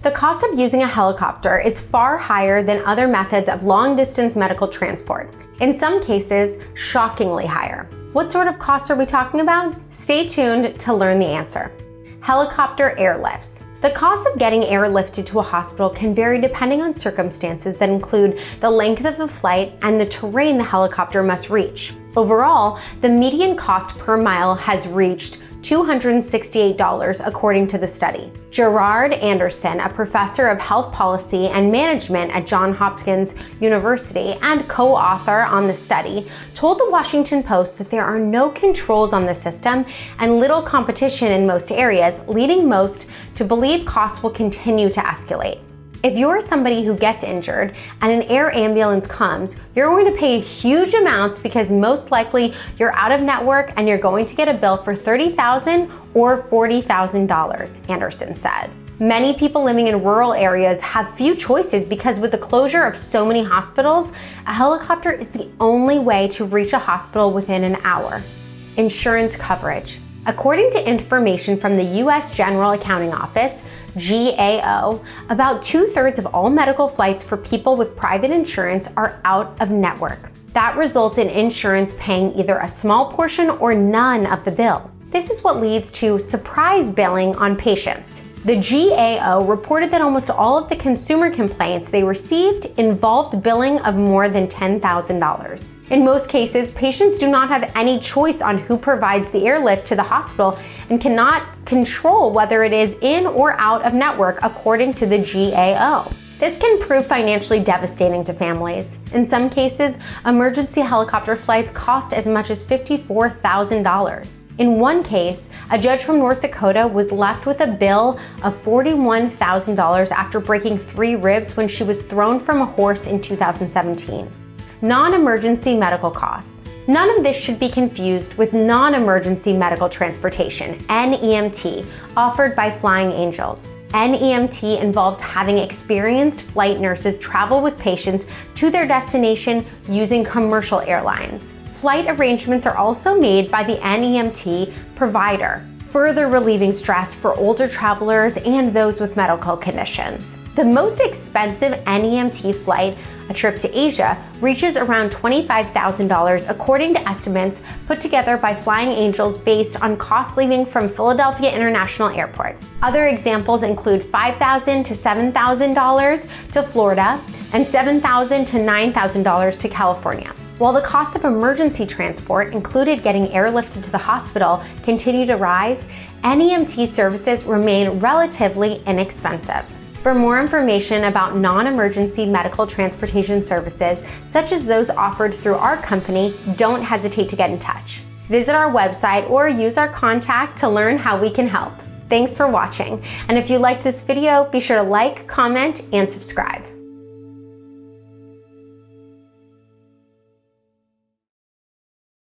The cost of using a helicopter is far higher than other methods of long-distance medical transport. In some cases, shockingly higher. What sort of costs are we talking about? Stay tuned to learn the answer. Helicopter airlifts. The cost of getting airlifted to a hospital can vary depending on circumstances that include the length of the flight and the terrain the helicopter must reach. Overall, the median cost per mile has reached $268 according to the study. Gerard Anderson, a professor of health policy and management at Johns Hopkins University and co-author on the study, told the Washington Post that there are no controls on the system and little competition in most areas, leading most to believe costs will continue to escalate. If you're somebody who gets injured and an air ambulance comes, you're going to pay huge amounts because most likely you're out of network and you're going to get a bill for $30,000 or $40,000, Anderson said. Many people living in rural areas have few choices because with the closure of so many hospitals, a helicopter is the only way to reach a hospital within an hour. Insurance coverage. According to information from the U.S. General Accounting Office, GAO, about 2/3 of all medical flights for people with private insurance are out of network. That results in insurance paying either a small portion or none of the bill. This is what leads to surprise billing on patients. The GAO reported that almost all of the consumer complaints they received involved billing of more than $10,000. In most cases, patients do not have any choice on who provides the airlift to the hospital and cannot control whether it is in or out of network, according to the GAO. This can prove financially devastating to families. In some cases, emergency helicopter flights cost as much as $54,000. In one case, a judge from North Dakota was left with a bill of $41,000 after breaking 3 ribs when she was thrown from a horse in 2017. Non-emergency medical costs. None of this should be confused with non-emergency medical transportation, NEMT, offered by Flying Angels. NEMT involves having experienced flight nurses travel with patients to their destination using commercial airlines. Flight arrangements are also made by the NEMT provider, further relieving stress for older travelers and those with medical conditions. The most expensive NEMT flight, a trip to Asia, reaches around $25,000 according to estimates put together by Flying Angels based on costs leaving from Philadelphia International Airport. Other examples include $5,000 to $7,000 to Florida and $7,000 to $9,000 to California. While the cost of emergency transport, included getting airlifted to the hospital, continue to rise, NEMT services remain relatively inexpensive. For more information about non-emergency medical transportation services, such as those offered through our company, don't hesitate to get in touch. Visit our website or use our contact to learn how we can help. Thanks for watching, and if you liked this video, be sure to like, comment, and subscribe.